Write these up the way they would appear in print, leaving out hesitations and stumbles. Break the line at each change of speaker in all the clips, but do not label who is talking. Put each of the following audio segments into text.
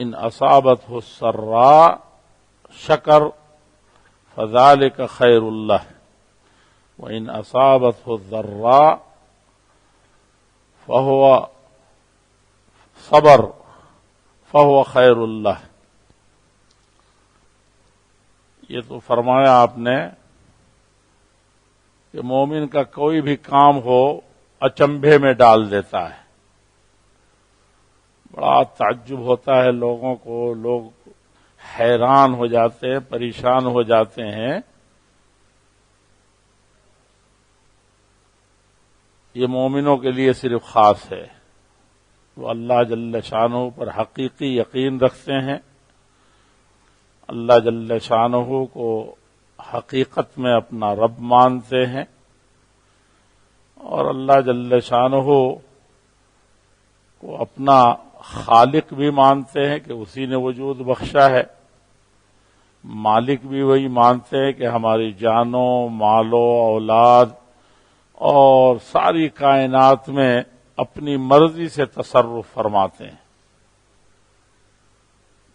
ان اصابتہ السراء شکر فذلک خیر اللہ وان اصابتہ الضراء فہو صبر فہو خیر اللہ. یہ تو فرمایا آپ نے کہ مومن کا کوئی بھی کام ہو اچنبھے میں ڈال دیتا ہے. بڑا تعجب ہوتا ہے لوگوں کو، لوگ حیران ہو جاتے ہیں، پریشان ہو جاتے ہیں. یہ مومنوں کے لیے صرف خاص ہے. وہ اللہ جل شانہ پر حقیقی یقین رکھتے ہیں، اللہ جل شانہ کو حقیقت میں اپنا رب مانتے ہیں، اور اللہ جل شانہ کو اپنا خالق بھی مانتے ہیں کہ اسی نے وجود بخشا ہے، مالک بھی وہی مانتے ہیں کہ ہماری جانوں، مالوں، اولاد اور ساری کائنات میں اپنی مرضی سے تصرف فرماتے ہیں.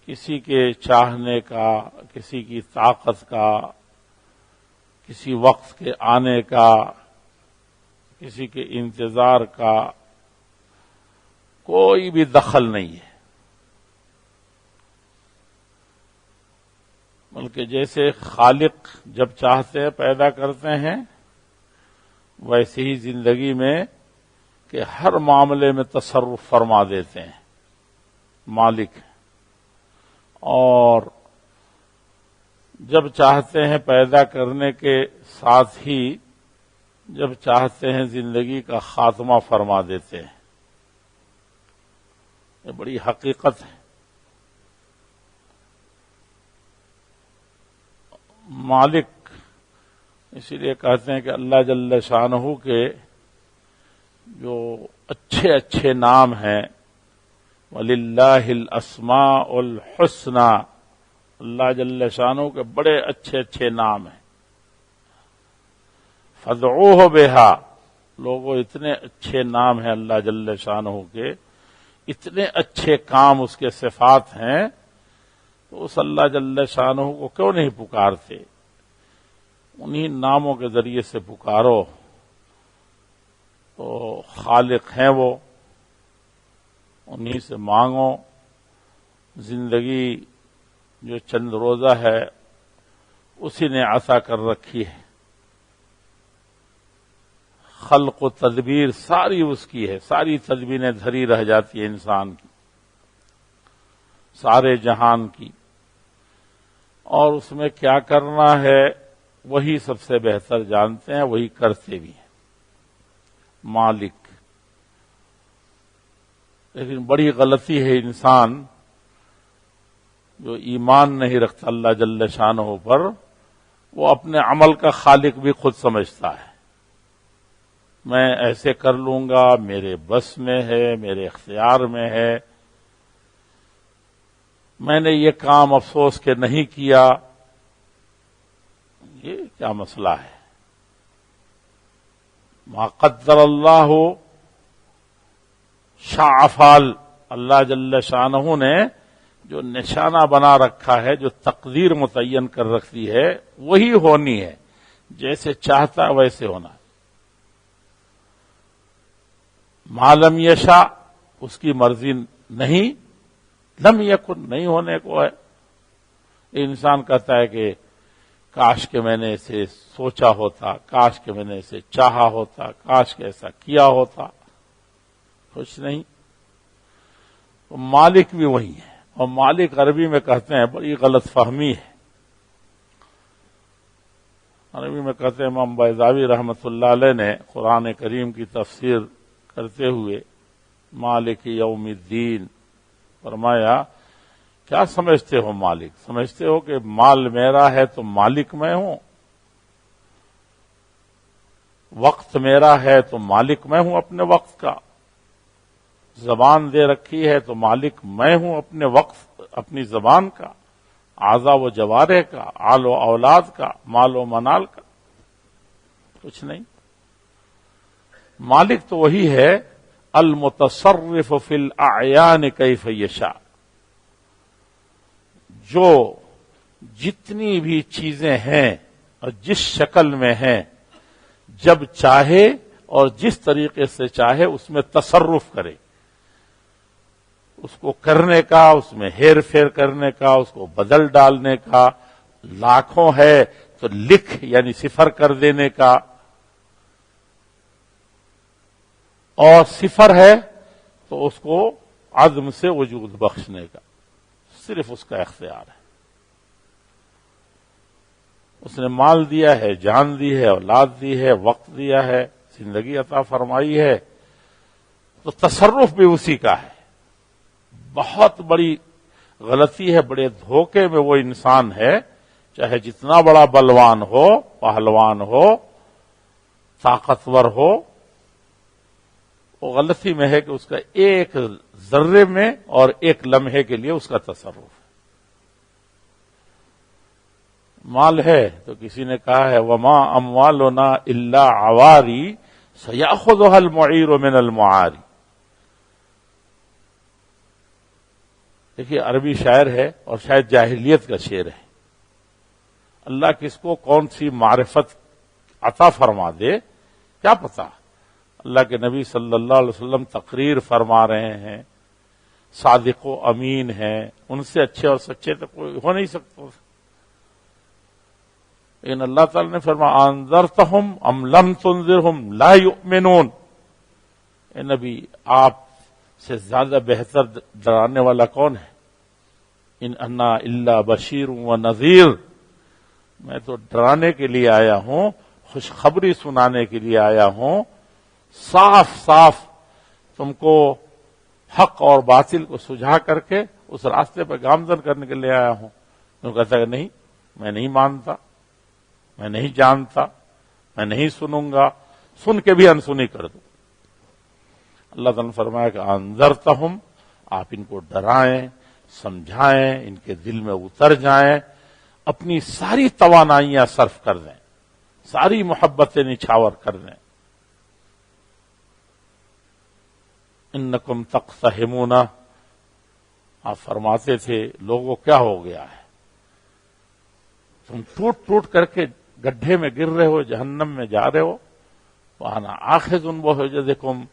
کسی کے چاہنے کا، کسی کی طاقت کا، کسی وقت کے آنے کا، کسی کے انتظار کا کوئی بھی دخل نہیں ہے. بلکہ جیسے خالق جب چاہتے ہیں پیدا کرتے ہیں، ویسے ہی زندگی میں کہ ہر معاملے میں تصرف فرما دیتے ہیں مالک. اور جب چاہتے ہیں پیدا کرنے کے ساتھ ہی جب چاہتے ہیں زندگی کا خاتمہ فرما دیتے ہیں. یہ بڑی حقیقت ہے. مالک اسی لیے کہتے ہیں کہ اللہ جل شانہ کے جو اچھے اچھے نام ہیں، وَلِلَّهِ الْأَسْمَاءُ الْحُسْنَى، اللہ جل شانہ کے بڑے اچھے اچھے نام ہیں. فَادْعُوهُ بِهَا، لوگوں اتنے اچھے نام ہیں اللہ جل شانہ کے، اتنے اچھے کام اس کے صفات ہیں، تو اس اللہ جل شانہ کو کیوں نہیں پکارتے؟ انہی ناموں کے ذریعے سے پکارو. تو خالق ہیں وہ، انہی سے مانگو. زندگی جو چند روزہ ہے اسی نے عطا کر رکھی ہے. خلق و تدبیر ساری اس کی ہے، ساری تدبیریں دھری رہ جاتی ہے انسان کی، سارے جہان کی. اور اس میں کیا کرنا ہے وہی سب سے بہتر جانتے ہیں، وہی کرتے بھی ہیں مالک. لیکن بڑی غلطی ہے انسان جو ایمان نہیں رکھتا اللہ جل شانہ پر، وہ اپنے عمل کا خالق بھی خود سمجھتا ہے. میں ایسے کر لوں گا، میرے بس میں ہے، میرے اختیار میں ہے، میں نے یہ کام افسوس کے نہیں کیا. یہ کیا مسئلہ ہے؟ ما قدر اللہ شاء فعل، اللہ جل شانہ نے جو نشانہ بنا رکھا ہے، جو تقدیر متعین کر رکھتی ہے، وہی ہونی ہے. جیسے چاہتا ویسے ہونا. ما لم یشاء، اس کی مرضی نہیں، لم یکن، نہیں ہونے کو ہے. انسان کہتا ہے کہ کاش کہ میں نے اسے سوچا ہوتا، کاش کہ میں نے اسے چاہا ہوتا، کاش کہ ایسا کیا ہوتا. کچھ نہیں. تو مالک بھی وہی ہے. اور مالک عربی میں کہتے ہیں، بڑی غلط فہمی ہے. عربی میں کہتے ہیں، امام بیضاوی رحمۃ اللہ علیہ نے قرآن کریم کی تفسیر کرتے ہوئے مالک یوم الدین فرمایا، کیا سمجھتے ہو مالک؟ سمجھتے ہو کہ مال میرا ہے تو مالک میں ہوں، وقت میرا ہے تو مالک میں ہوں اپنے وقت کا، زبان دے رکھی ہے تو مالک میں ہوں اپنے وقت، اپنی زبان کا، اعضاء و جوارح کا، آل و اولاد کا، مال و منال کا. کچھ نہیں. مالک تو وہی ہے المتصرف فی الاعیان کیف یشاء، جو جتنی بھی چیزیں ہیں اور جس شکل میں ہیں، جب چاہے اور جس طریقے سے چاہے اس میں تصرف کرے، اس کو کرنے کا، اس میں ہیر پھیر کرنے کا، اس کو بدل ڈالنے کا، لاکھوں ہے تو لکھ یعنی صفر کر دینے کا، اور صفر ہے تو اس کو عدم سے وجود بخشنے کا، صرف اس کا اختیار ہے۔ اس نے مال دیا ہے، جان دی ہے، اولاد دی ہے، وقت دیا ہے، زندگی عطا فرمائی ہے، تو تصرف بھی اسی کا ہے۔ بہت بڑی غلطی ہے، بڑے دھوکے میں وہ انسان ہے، چاہے جتنا بڑا بلوان ہو، پہلوان ہو، طاقتور ہو، وہ غلطی میں ہے کہ اس کا ایک ذرے میں اور ایک لمحے کے لیے اس کا تصرف ہے۔ مال ہے تو کسی نے کہا ہے وما اموالنا الا عواری سیاخذها المعیر من المعاری۔ دیکھیے عربی شاعر ہے اور شاید جاہلیت کا شعر ہے، اللہ کس کو کون سی معرفت عطا فرما دے کیا پتا۔ اللہ کے نبی صلی اللہ علیہ وسلم تقریر فرما رہے ہیں، صادق و امین ہیں، ان سے اچھے اور سچے تو کوئی ہو نہیں سکتا، لیکن اللہ تعالی نے فرمایا انذرتہم ام لم تنذرہم لا یؤمنون۔ اے نبی آپ سے زیادہ بہتر ڈرانے والا کون ہے؟ ان انا الا بشیر و نذیر، میں تو ڈرانے کے لیے آیا ہوں، خوشخبری سنانے کے لیے آیا ہوں، صاف صاف تم کو حق اور باطل کو سجھا کر کے اس راستے پہ گامزن کرنے کے لیے آیا ہوں۔ تو کہتا کہ نہیں، میں نہیں مانتا، میں نہیں جانتا، میں نہیں سنوں گا، سن کے بھی انسنی کر دوں۔ اللہ تعالیٰ نے فرمایا کہ انذرتہم، آپ ان کو ڈرائیں، سمجھائیں، ان کے دل میں اتر جائیں، اپنی ساری توانائیاں صرف کر دیں، ساری محبتیں نچھاور کر دیں۔ انکم تقتحمون، آپ فرماتے تھے لوگوں کیا ہو گیا ہے، تم ٹوٹ ٹوٹ کر کے گڈھے میں گر رہے ہو، جہنم میں جا رہے ہو، وانا آخذ بحجزکم،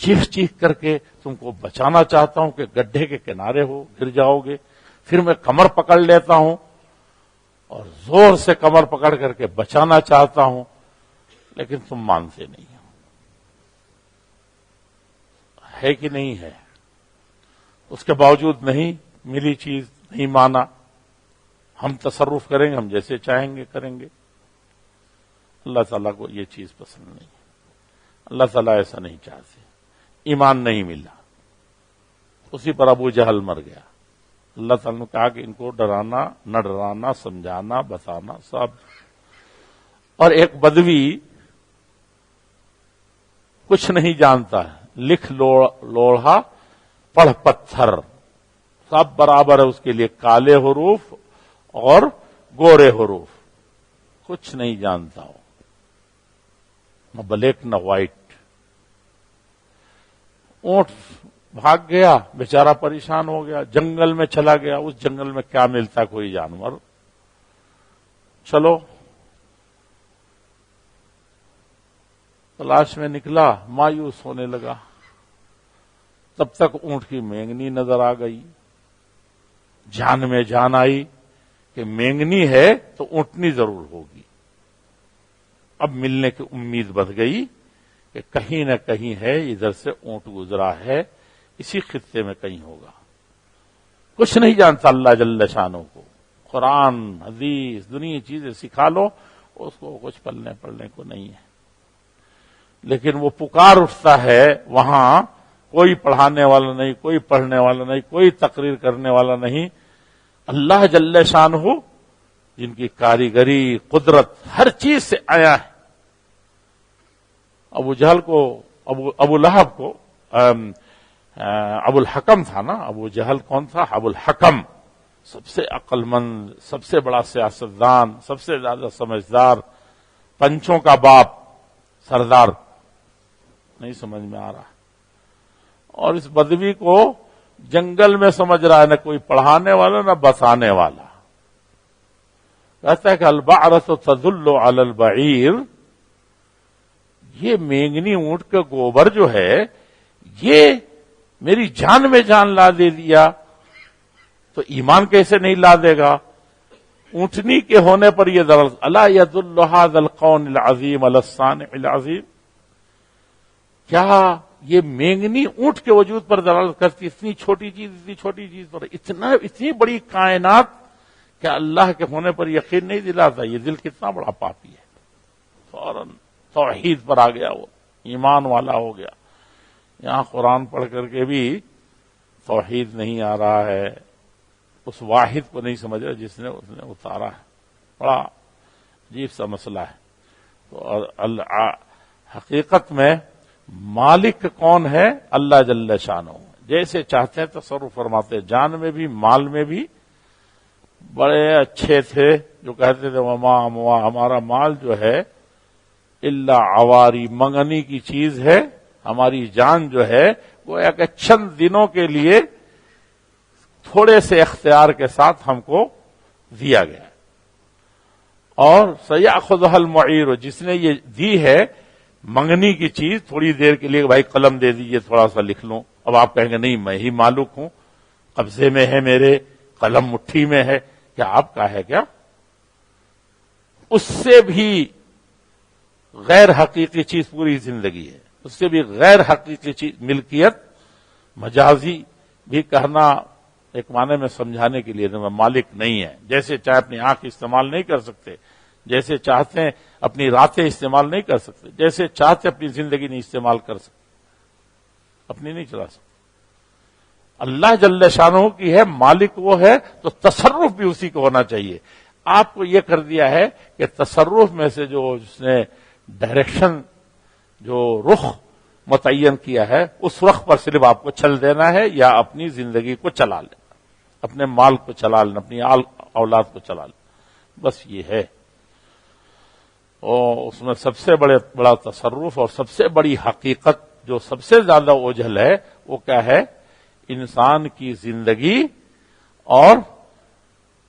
چیخ چیخ کر کے تم کو بچانا چاہتا ہوں کہ گڈھے کے کنارے ہو، گر جاؤ گے، پھر میں کمر پکڑ لیتا ہوں اور زور سے کمر پکڑ کر کے بچانا چاہتا ہوں، لیکن تم مانتے نہیں ہو۔ ہے کہ نہیں ہے؟ اس کے باوجود نہیں ملی چیز، نہیں مانا، ہم تصرف کریں گے، ہم جیسے چاہیں گے کریں گے۔ اللہ تعالیٰ کو یہ چیز پسند نہیں، اللہ تعالیٰ ایسا نہیں چاہتے۔ ایمان نہیں ملا، اسی پر ابو جہل مر گیا۔ اللہ تعالیٰ نے کہا کہ ان کو ڈرانا، نہ ڈرانا، سمجھانا، بتانا سب۔ اور ایک بدوی کچھ نہیں جانتا ہے، لکھ لوڑھا پڑھ پتھر سب برابر ہے اس کے لیے، کالے حروف اور گورے حروف، کچھ نہیں جانتا ہو، نہ بلیک نہ وائٹ۔ اونٹ بھاگ گیا، بیچارہ پریشان ہو گیا، جنگل میں چلا گیا، اس جنگل میں کیا ملتا کوئی جانور، چلو تلاش میں نکلا، مایوس ہونے لگا، تب تک اونٹ کی مینگنی نظر آ گئی، جان میں جان آئی کہ مینگنی ہے تو اونٹنی ضرور ہوگی۔ اب ملنے کی امید بڑھ گئی کہ کہیں نہ کہیں ہے، ادھر سے اونٹ گزرا ہے، اسی خطے میں کہیں ہوگا۔ کچھ نہیں جانتا اللہ جل شانہ کو، قرآن حدیث دنیا چیزیں سکھا لو اس کو کچھ پڑھنے کو نہیں ہے، لیکن وہ پکار اٹھتا ہے، وہاں کوئی پڑھانے والا نہیں، کوئی پڑھنے والا نہیں، کوئی تقریر کرنے والا نہیں، اللہ جل شانہ جن کی کاریگری قدرت ہر چیز سے آیا ہے۔ ابو جہل کو، ابو لہب کو، ابو الحکم تھا نا، ابو جہل کون تھا؟ ابو الحکم، سب سے عقل مند، سب سے بڑا سیاستدان، سب سے زیادہ سمجھدار، پنچوں کا باپ، سردار، نہیں سمجھ میں آ رہا، اور اس بدوی کو جنگل میں سمجھ رہا ہے، نہ کوئی پڑھانے والا نہ بسانے والا، کہتا ہے کہ البعرۃ تدل علی البعیر، یہ مینگنی اونٹ کا گوبر جو ہے یہ میری جان میں جان لا دے دیا، تو ایمان کیسے نہیں لا دے گا؟ اونٹنی کے ہونے پر یہ دلالت، الا یدل ھذا القول العظیم علی الصانع العظیم، کیا یہ مینگنی اونٹ کے وجود پر دلالت کرتی؟ اتنی چھوٹی چیز پر اتنی بڑی کائنات، کیا اللہ کے ہونے پر یقین نہیں دلاتا؟ یہ دل کتنا بڑا پاپی ہے، فوراً توحید پر آ گیا، وہ ایمان والا ہو گیا۔ یہاں قرآن پڑھ کر کے بھی توحید نہیں آ رہا ہے، اس واحد کو نہیں سمجھ رہا جس نے اس نے اتارا ہے، بڑا عجیب سا مسئلہ ہے۔ تو حقیقت میں مالک کون ہے؟ اللہ جل شانہ، جیسے چاہتے ہیں تصرف فرماتے، جان میں بھی مال میں بھی۔ بڑے اچھے تھے جو کہتے تھے ہمارا مال جو ہے الا عواری، منگنی کی چیز ہے، ہماری جان جو ہے وہ ایک چند دنوں کے لیے تھوڑے سے اختیار کے ساتھ ہم کو دیا گیا، اور سیأخذها المعیر، جس نے یہ دی ہے منگنی کی چیز، تھوڑی دیر کے لیے بھائی قلم دے دیجیے تھوڑا سا لکھ لوں، اب آپ کہیں گے نہیں میں ہی مالک ہوں، قبضے میں ہے میرے، قلم مٹھی میں ہے، کیا آپ کا ہے کیا؟ اس سے بھی غیر حقیقی چیز پوری زندگی ہے، اس سے بھی غیر حقیقی چیز ملکیت، مجازی بھی کہنا ایک معنی میں سمجھانے کے لیے مالک نہیں ہے، جیسے چاہے اپنی آنکھ استعمال نہیں کر سکتے، جیسے چاہتے ہیں اپنی راتیں استعمال نہیں کر سکتے، جیسے چاہتے اپنی زندگی نہیں استعمال کر سکتے، اپنی نہیں چلا سکتے۔ اللہ جل شانہ کی ہے، مالک وہ ہے، تو تصرف بھی اسی کو ہونا چاہیے۔ آپ کو یہ کر دیا ہے کہ تصرف میں سے جو جس نے ڈائریکشن، جو رخ متعین کیا ہے، اس رخ پر صرف آپ کو چل دینا ہے، یا اپنی زندگی کو چلا لینا، اپنے مال کو چلا لینا، اپنی اولاد کو چلا لینا، بس یہ ہے۔ اور اس میں سب سے بڑا تصرف اور سب سے بڑی حقیقت جو سب سے زیادہ اوجھل ہے وہ کیا ہے؟ انسان کی زندگی اور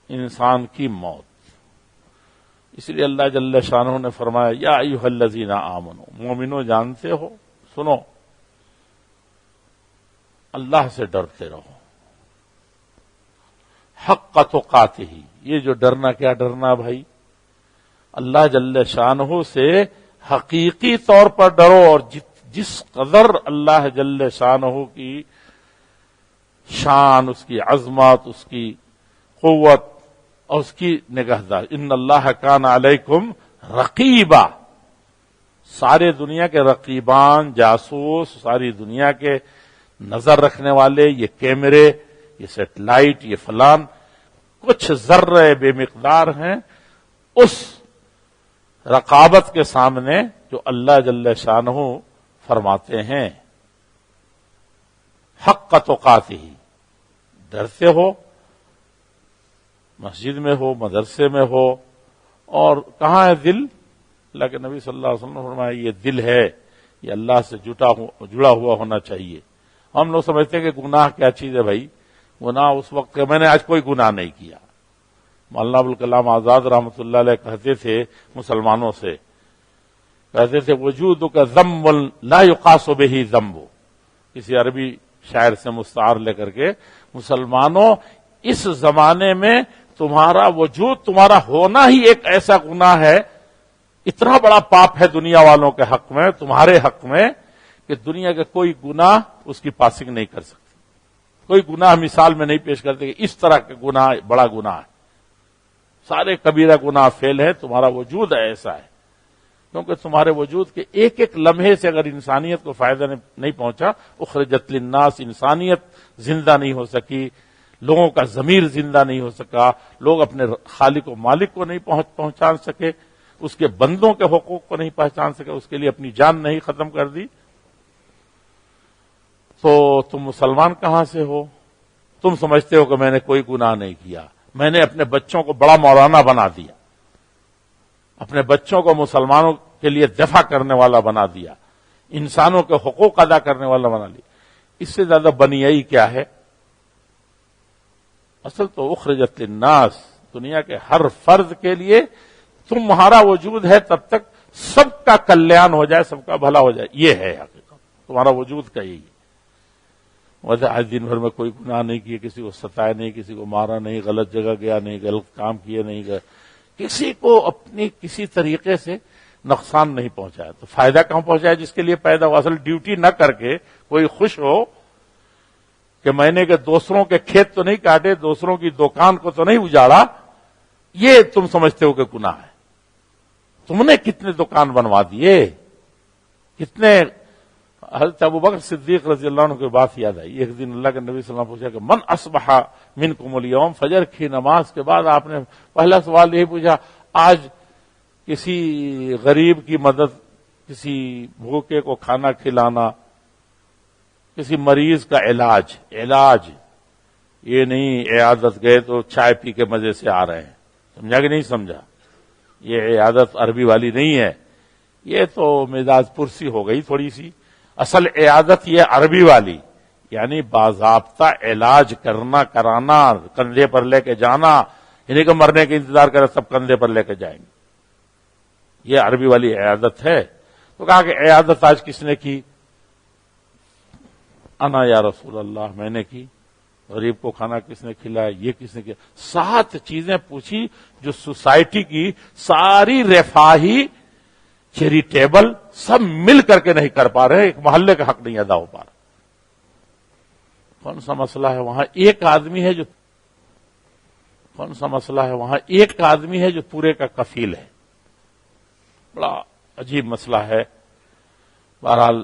انسان کی موت۔ اس لیے اللہ جل شانہ نے فرمایا یا ایھا الذین آمنو، مومنو جانتے ہو، سنو، اللہ سے ڈرتے رہو، حق تقاتہ، یہ جو ڈرنا، کیا ڈرنا بھائی؟ اللہ جل شانہ سے حقیقی طور پر ڈرو، اور جس قدر اللہ جل شانہ کی شان، اس کی عظمت، اس کی قوت اور اس کی نگہداری، ان اللہ کان علیکم رقیبا، سارے دنیا کے رقیبان، جاسوس، ساری دنیا کے نظر رکھنے والے، یہ کیمرے، یہ سیٹلائٹ، یہ فلان، کچھ ذرے بے مقدار ہیں اس رقابت کے سامنے جو اللہ جل شانہ فرماتے ہیں حق تقاتہ، ڈرتے ہو، مسجد میں ہو، مدرسے میں ہو، اور کہاں ہے دل؟ اللہ کے نبی صلی اللہ علیہ وسلم نے فرمایا یہ دل ہے، یہ اللہ سے جڑا ہوا ہونا چاہیے۔ ہم لوگ سمجھتے ہیں کہ گناہ کیا چیز ہے بھائی؟ گناہ اس وقت کہ میں نے آج کوئی گناہ نہیں کیا۔ مولانا ابوالکلام آزاد رحمۃ اللہ علیہ کہتے تھے مسلمانوں سے، کہتے تھے وجودک ذنب لا یقاس بہ ذنب، کسی عربی شاعر سے مستعار لے کر کے، مسلمانوں اس زمانے میں تمہارا وجود، تمہارا ہونا ہی ایک ایسا گناہ ہے، اتنا بڑا پاپ ہے دنیا والوں کے حق میں، تمہارے حق میں، کہ دنیا کا کوئی گناہ اس کی پاسنگ نہیں کر سکتی، کوئی گناہ مثال میں نہیں پیش کرتے کہ اس طرح کا گناہ بڑا گناہ ہے، سارے کبیرہ گناہ فیل ہے، تمہارا وجود ایسا ہے، کیونکہ تمہارے وجود کے ایک ایک لمحے سے اگر انسانیت کو فائدہ نہیں پہنچا، اخرجت للناس، انسانیت زندہ نہیں ہو سکی، لوگوں کا ضمیر زندہ نہیں ہو سکا، لوگ اپنے خالق و مالک کو نہیں پہچان سکے، اس کے بندوں کے حقوق کو نہیں پہچان سکے، اس کے لیے اپنی جان نہیں ختم کر دی، تو تم مسلمان کہاں سے ہو؟ تم سمجھتے ہو کہ میں نے کوئی گناہ نہیں کیا، میں نے اپنے بچوں کو بڑا مولانا بنا دیا، اپنے بچوں کو مسلمانوں کے لیے دفاع کرنے والا بنا دیا، انسانوں کے حقوق ادا کرنے والا بنا لیا، اس سے زیادہ بنیائی کیا ہے؟ اصل تو اخرجت للناس، دنیا کے ہر فرد کے لیے تمہارا وجود ہے تب تک سب کا کلیان ہو جائے، سب کا بھلا ہو جائے، یہ ہے حقیقت تمہارا وجود کا یہی ہے۔ ویسے آج دن بھر میں کوئی گناہ نہیں کیے، کسی کو ستایا نہیں، کسی کو مارا نہیں، غلط جگہ گیا نہیں، غلط کام کیے نہیں گئے، کسی کو اپنی کسی طریقے سے نقصان نہیں پہنچایا، تو فائدہ کہاں پہنچایا جس کے لیے پیدا ہوا؟ اصل ڈیوٹی نہ کر کے کوئی خوش ہو کہ میں نے کہ دوسروں کے کھیت تو نہیں کاٹے، دوسروں کی دکان کو تو نہیں اجاڑا، یہ تم سمجھتے ہو کہ گناہ ہے۔ تم نے کتنے دکان بنوا دیے، کتنے۔ حضرت ابوبکر صدیق رضی اللہ عنہ کی بات یاد آئی، ایک دن اللہ کے نبی صلی اللہ علیہ وسلم پوچھا کہ من اصبح منکم اليوم، فجر کی نماز کے بعد آپ نے پہلا سوال یہی پوچھا، آج کسی غریب کی مدد، کسی بھوکے کو کھانا کھلانا، کسی مریض کا علاج، یہ نہیں عیادت گئے تو چائے پی کے مزے سے آ رہے ہیں، سمجھا کہ نہیں سمجھا؟ یہ عیادت عربی والی نہیں ہے، یہ تو مزاج پرسی ہو گئی تھوڑی سی۔ اصل عیادت یہ عربی والی، یعنی باضابطہ علاج کرنا، کرانا، کندھے پر لے کے جانا، یعنی کہ مرنے کے انتظار کرے سب کندھے پر لے کے جائیں گے، یہ عربی والی عیادت ہے۔ تو کہا کہ عیادت آج کس نے کی؟ انا یا رسول اللہ، میں نے کی۔ غریب کو کھانا کس نے کھلایا؟ یہ کس نے کیا؟ 7 چیزیں پوچھی جو سوسائٹی کی ساری رفاہی، چیریٹیبل سب مل کر کے نہیں کر پا رہے، ایک محلے کا حق نہیں ادا ہو پا رہا۔ کون سا مسئلہ ہے وہاں؟ ایک آدمی ہے جو پورے کا کفیل ہے۔ بڑا عجیب مسئلہ ہے، بہرحال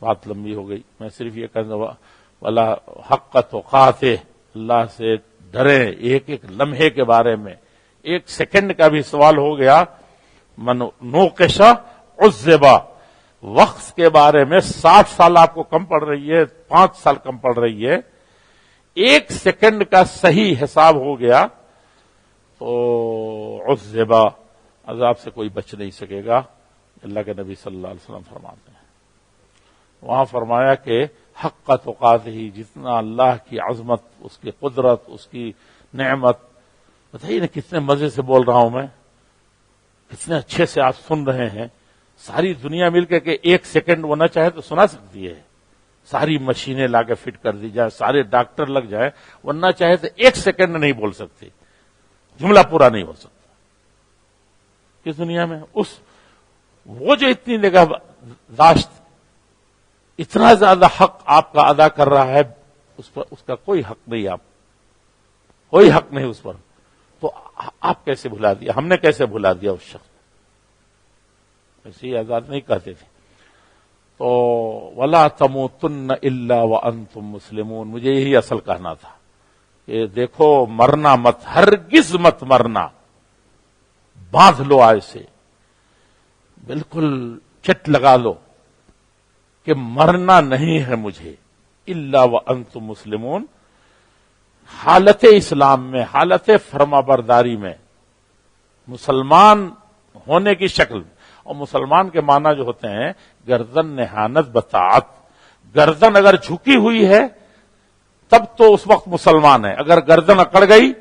بات لمبی ہو گئی، میں صرف یہ کہوں گا ولا حق تقاتے، اللہ سے ڈریں ایک ایک لمحے کے بارے میں، ایک سیکنڈ کا بھی سوال ہو گیا من نوقش عذب، وقت کے بارے میں 60 سال آپ کو کم پڑ رہی ہے، 5 سال کم پڑ رہی ہے، ایک سیکنڈ کا صحیح حساب ہو گیا تو عذب، عذاب سے کوئی بچ نہیں سکے گا، اللہ کے نبی صلی اللہ علیہ وسلم فرماتے ہیں۔ وہاں فرمایا کہ حق تقاتے ہی، جتنا اللہ کی عظمت، اس کی قدرت، اس کی نعمت، بتائیے نا کتنے مزے سے بول رہا ہوں میں، کتنے اچھے سے آپ سن رہے ہیں، ساری دنیا مل کے کہ ایک سیکنڈ وہ نہ چاہے تو سنا سکتی ہے، ساری مشینیں لا کے فٹ کر دی جائے، سارے ڈاکٹر لگ جائیں، وہ نہ چاہے تو ایک سیکنڈ نہیں بول سکتے، جملہ پورا نہیں ہو سکتا کس دنیا میں۔ وہ جو اتنی نگہداشت، اتنا زیادہ حق آپ کا ادا کر رہا ہے، اس کا کوئی حق نہیں، کوئی حق نہیں اس پر، تو آپ کیسے بھلا دیا؟ ہم نے کیسے بھلا دیا اس شخص کو؟ ایسے ہی آزاد نہیں کہتے تھے۔ تو وَلَا تَمُوتُنَّ إِلَّا وَأَنْتُمْ مُسْلِمُونَ، مجھے یہی اصل کہنا تھا کہ دیکھو مرنا مت، ہرگز مت مرنا، باندھ لو آج سے، بالکل چٹ لگا لو کہ مرنا نہیں ہے مجھے، الا وانتم مسلمون، حالت اسلام میں، حالت فرما برداری میں، مسلمان ہونے کی شکل میں۔ اور مسلمان کے معنی جو ہوتے ہیں گردن نہانت بطاعت، گردن اگر جھکی ہوئی ہے تب تو اس وقت مسلمان ہے، اگر گردن اکڑ گئی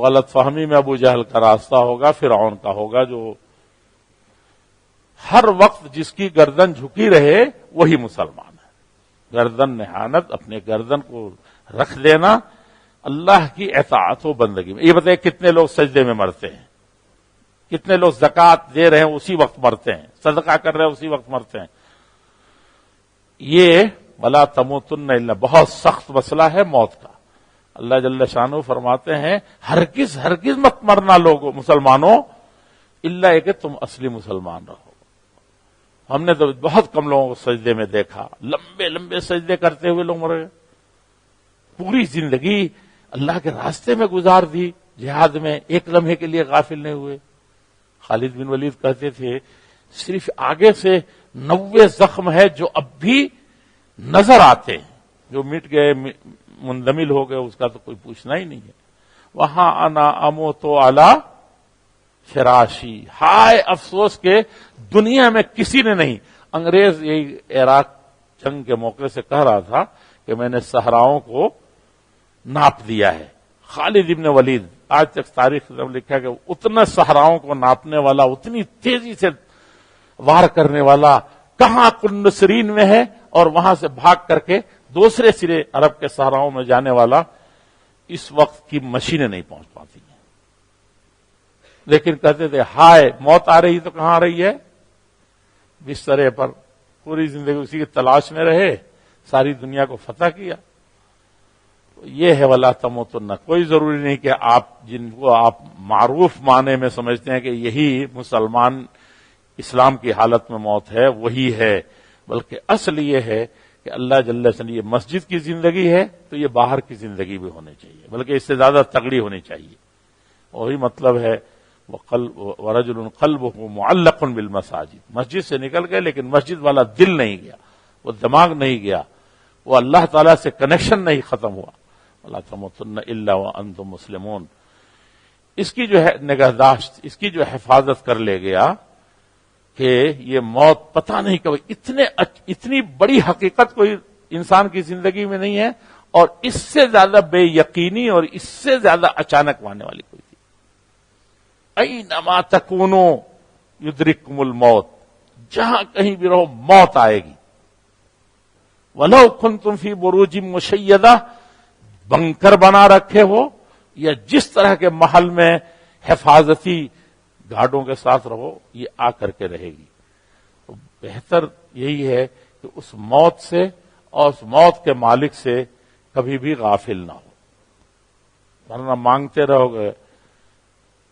غلط فہمی میں ابو جہل کا راستہ ہوگا، فرعون کا ہوگا، جو ہر وقت جس کی گردن جھکی رہے وہی مسلمان ہے۔ گردن نہانت، اپنے گردن کو رکھ دینا اللہ کی اطاعت و بندگی میں۔ یہ بتائیے کتنے لوگ سجدے میں مرتے ہیں، کتنے لوگ زکوٰۃ دے رہے ہیں اسی وقت مرتے ہیں، صدقہ کر رہے ہیں اسی وقت مرتے ہیں۔ یہ ولا تموتن الا، بہت سخت مسئلہ ہے موت کا۔ اللہ جل شانہ فرماتے ہیں ہرگز ہرگز مت مرنا لوگوں مسلمانوں، الا یہ کہ تم اصلی مسلمان رہو۔ ہم نے تو بہت کم لوگوں کو سجدے میں دیکھا، لمبے لمبے سجدے کرتے ہوئے لوگ مرے، پوری زندگی اللہ کے راستے میں گزار دی، جہاد میں ایک لمحے کے لیے غافل نہیں ہوئے۔ خالد بن ولید کہتے تھے صرف آگے سے 90 زخم ہے جو اب بھی نظر آتے ہیں، جو مٹ گئے مندمل ہو گئے اس کا تو کوئی پوچھنا ہی نہیں ہے۔ وہاں انا اموت علی فراشی، ہائے افسوس کہ دنیا میں کسی نے نہیں۔ انگریز یہی عراق جنگ کے موقع سے کہہ رہا تھا کہ میں نے صحراؤں کو ناپ دیا ہے. خالد ابن ولید آج تک تاریخ میں لکھا کہ اتنے صحراؤں کو ناپنے والا، اتنی تیزی سے وار کرنے والا کہاں قنسرین میں ہے، اور وہاں سے بھاگ کر کے دوسرے سرے عرب کے صحراؤں میں جانے والا اس وقت کی مشینیں نہیں پہنچ پاتی ہیں. لیکن کہتے تھے ہائے موت آ رہی تو کہاں آ رہی ہے؟ بسترے پر. پوری زندگی اسی کی تلاش میں رہے، ساری دنیا کو فتح کیا. یہ ہے ولا تموتن. کوئی ضروری نہیں کہ آپ جن کو آپ معروف معنی میں سمجھتے ہیں کہ یہی مسلمان اسلام کی حالت میں موت ہے وہی ہے، بلکہ اصل یہ ہے کہ اللہ جل جلالہ یہ مسجد کی زندگی ہے تو یہ باہر کی زندگی بھی ہونی چاہیے، بلکہ اس سے زیادہ تگڑی ہونی چاہیے. وہی مطلب ہے وَرَجُلٌ قَلْبُهُ مُعَلَّقٌ بِالْمَسَاجِدِ. مسجد سے نکل گئے لیکن مسجد والا دل نہیں گیا، وہ دماغ نہیں گیا، وہ اللہ تعالیٰ سے کنیکشن نہیں ختم ہوا. وَلَا تَمُوتُنَّ إِلَّا وَأَنْتُمْ مُسْلِمُونَ. اس کی جو ہے نگہداشت، اس کی جو حفاظت کر لے گیا کہ یہ موت پتہ نہیں کب. اتنی بڑی حقیقت کوئی انسان کی زندگی میں نہیں ہے، اور اس سے زیادہ بے یقینی اور اس سے زیادہ اچانک آنے والی کوئی تھی. اینما تکونوا یدرککم الموت. جہاں کہیں بھی رہو موت آئے گی. ولو کنتم فی بروج مشیدہ، بنکر بنا رکھے ہو یا جس طرح کے محل میں حفاظتی گارڈوں کے ساتھ رہو، یہ آ کر کے رہے گی. تو بہتر یہی ہے کہ اس موت سے اور اس موت کے مالک سے کبھی بھی غافل نہ ہو، ورنہ مانگتے رہو گے،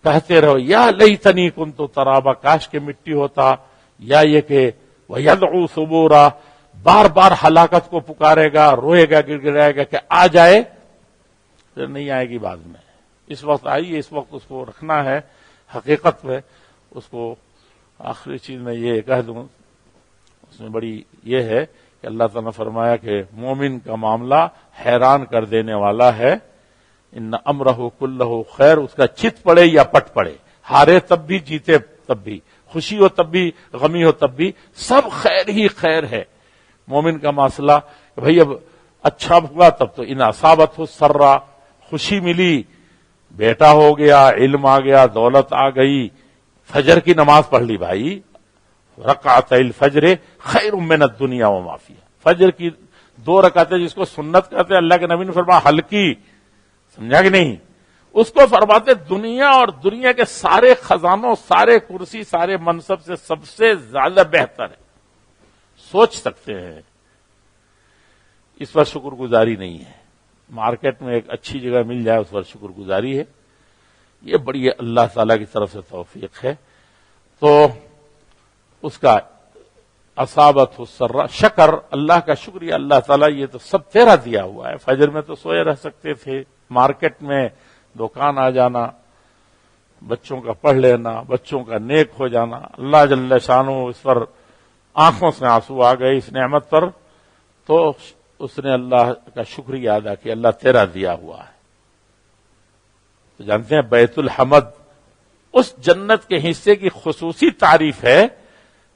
کہتے رہو یا لیتنی کنت ترابا، کاش کے مٹی ہوتا، یا یہ کہ وَيَدْعُو ثُبُورًا، بار بار ہلاکت کو پکارے گا، روئے گا، گر گرائے گا کہ آ جائے، پھر نہیں آئے گی بعد میں. اس وقت آئیے، اس وقت اس کو رکھنا ہے. حقیقت میں اس کو آخری چیز میں یہ کہہ دوں، اس میں بڑی یہ ہے کہ اللہ تعالیٰ نے فرمایا کہ مومن کا معاملہ حیران کر دینے والا ہے. ان امرہ کلہ خیر. اس کا چت پڑے یا پٹ پڑے، ہارے تب بھی، جیتے تب بھی، خوشی ہو تب بھی، غمی ہو تب بھی، سب خیر ہی خیر ہے. مومن کا مسئلہ کہ بھئی اب اچھا ہوا تب تو ان اصابت ہو سرا، خوشی ملی، بیٹا ہو گیا، علم آ گیا، دولت آ گئی، فجر کی نماز پڑھ لی بھائی، رکعتي الفجر خیر من الدنیا وما فیہا. فجر کی 2 رکعتیں جس کو سنت کہتے ہیں، اللہ کے نبی نے فرمایا ہلکی، سمجھا کہ نہیں؟ اس کو فرماتے دنیا اور دنیا کے سارے خزانوں، سارے کرسی، سارے منصب سے سب سے زیادہ بہتر ہے. سوچ سکتے ہیں. اس پر شکر گزاری نہیں ہے. مارکیٹ میں ایک اچھی جگہ مل جائے اس پر شکر گزاری ہے. یہ بڑی اللہ تعالی کی طرف سے توفیق ہے. تو اس کا اصابت السرا، شکر، اللہ کا شکریہ. اللہ تعالیٰ یہ تو سب تیرا دیا ہوا ہے. فجر میں تو سوئے رہ سکتے تھے، مارکیٹ میں دکان آ جانا، بچوں کا پڑھ لینا، بچوں کا نیک ہو جانا. اللہ جل شانہ اس پر آنکھوں سے آنسو آ گئے اس نعمت پر، تو اس نے اللہ کا شکریہ ادا کیا، اللہ تیرا دیا ہوا ہے. تو جانتے ہیں بیت الحمد اس جنت کے حصے کی خصوصی تعریف ہے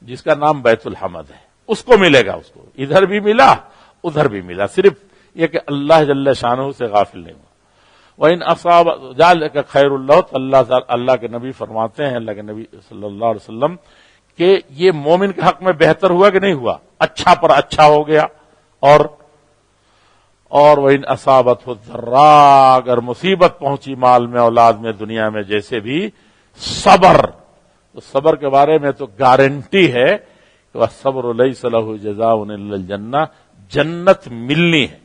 جس کا نام بیت الحمد ہے. اس کو ملے گا، اس کو ادھر بھی ملا ادھر بھی ملا. صرف یہ کہ اللہ جل شانہ سے غافل نہیں ہوا. وَإِنْ أَصَابَ ذَلِكَ خَيْرٌ لَهُ. تو اللہ کے نبی فرماتے ہیں، اللہ کے نبی صلی اللہ علیہ وسلم، کہ یہ مومن کے حق میں بہتر ہوا کہ نہیں ہوا؟ اچھا پر اچھا ہو گیا. اور وَإِنْ أَصَابَتْهُ الضَّرَّاءُ، اگر مصیبت پہنچی مال میں، اولاد میں، دنیا میں، جیسے بھی، صبر. تو صبر کے بارے میں تو گارنٹی ہے کہ وَالصَّبْرُ لَيْسَ لَهُ جَزَاءٌ إِلَّا الْجَنَّةُ. جنت ملنی ہے.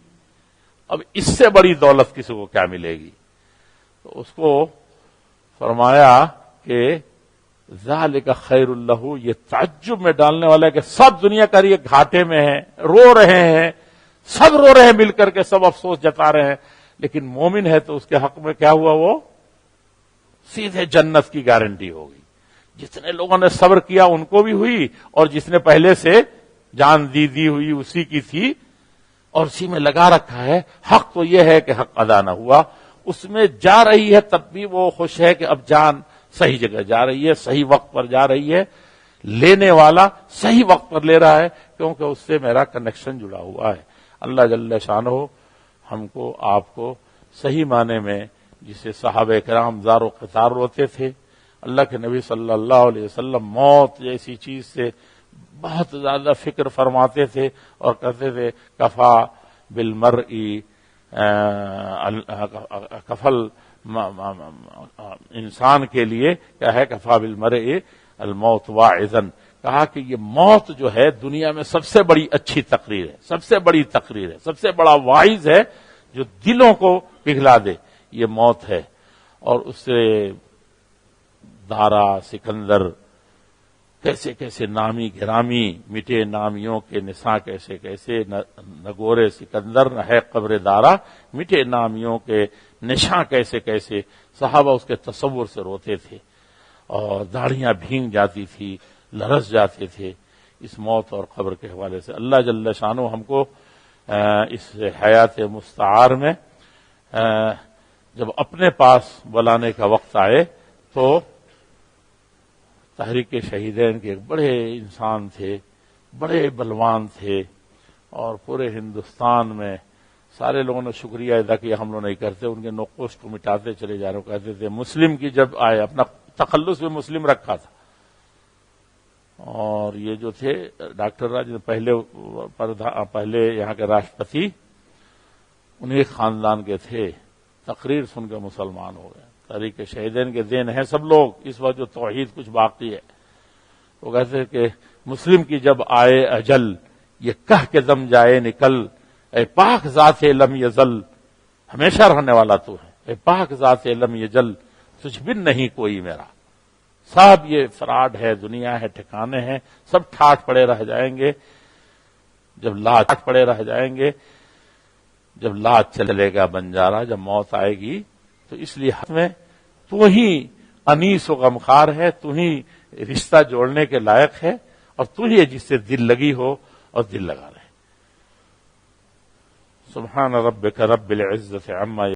اب اس سے بڑی دولت کسی کو کیا ملے گی؟ تو اس کو فرمایا کہ ذالک خیر لہ. یہ تعجب میں ڈالنے والا ہے کہ سب دنیا کا یہ گھاٹے میں ہیں، رو رہے ہیں، سب رو رہے ہیں مل کر کے، سب افسوس جتا رہے ہیں، لیکن مومن ہے تو اس کے حق میں کیا ہوا؟ وہ سیدھے جنت کی گارنٹی ہوگی. جتنے لوگوں نے صبر کیا ان کو بھی ہوئی، اور جس نے پہلے سے جان دی ہوئی اسی کی تھی اور اسی میں لگا رکھا ہے. حق تو یہ ہے کہ حق ادا نہ ہوا، اس میں جا رہی ہے تب بھی وہ خوش ہے کہ اب جان صحیح جگہ جا رہی ہے، صحیح وقت پر جا رہی ہے، لینے والا صحیح وقت پر لے رہا ہے، کیونکہ اس سے میرا کنیکشن جڑا ہوا ہے. اللہ جل شانہ ہم کو، آپ کو صحیح معنی میں جسے صحابہ کرام زار و قطار روتے تھے، اللہ کے نبی صلی اللہ علیہ وسلم موت جیسی چیز سے بہت زیادہ فکر فرماتے تھے اور کہتے تھے کفا بالمرء کفل انسان کے لیے کیا ہے، کفا بالمرء الموت واعظا، کہا کہ یہ موت جو ہے دنیا میں سب سے بڑی اچھی تقریر ہے، سب سے بڑی تقریر ہے، سب سے بڑا واعظ ہے جو دلوں کو پگھلا دے، یہ موت ہے۔ اور اس سے دارا سکندر کیسے کیسے نامی گرامی مٹے نامیوں کے نساں، کیسے کیسے نگورے سکندر نہ ہے قبر دارا، مٹے نامیوں کے نشاں کیسے کیسے، صحابہ اس کے تصور سے روتے تھے اور داڑھیاں بھینگ جاتی تھی، لرز جاتے تھے اس موت اور قبر کے حوالے سے۔ اللہ جل شانہ ہم کو اس حیات مستعار میں جب اپنے پاس بلانے کا وقت آئے تو تحریک شہیدین کے ایک بڑے انسان تھے، بڑے بلوان تھے، اور پورے ہندوستان میں سارے لوگوں نے شکریہ ادا کیا، ہم لوگ نہیں کرتے، ان کے نقوش کو مٹاتے چلے جا رہے، کہتے تھے مسلم کی جب آئے، اپنا تخلص میں مسلم رکھا تھا۔ اور یہ جو تھے ڈاکٹر راج پہلے یہاں کے راشٹرپتی، انہیں خاندان کے تھے، تقریر سن کر مسلمان ہو گئے۔ تحریک شہیدین کے دین ہیں سب لوگ، اس وقت جو توحید کچھ باقی ہے، وہ کہتے ہیں کہ مسلم کی جب آئے اجل، یہ کہہ کے دم جائے نکل، اے پاک ذات لم یزل، ہمیشہ رہنے والا تو ہے، اے پاک ذات لم یزل، تجھ بن نہیں کوئی میرا۔ سب یہ فراڈ ہے، دنیا ہے، ٹھکانے ہیں، سب ٹھاٹ پڑے رہ جائیں گے جب جب لات چلے گا بنجارا، جب موت آئے گی۔ تو اس لیے میں تو ہی انیس و غمخار ہے، تو ہی رشتہ جوڑنے کے لائق ہے، اور تو ہی جس سے دل لگی ہو اور دل لگا رہے۔ سبحان ربک رب العزت عما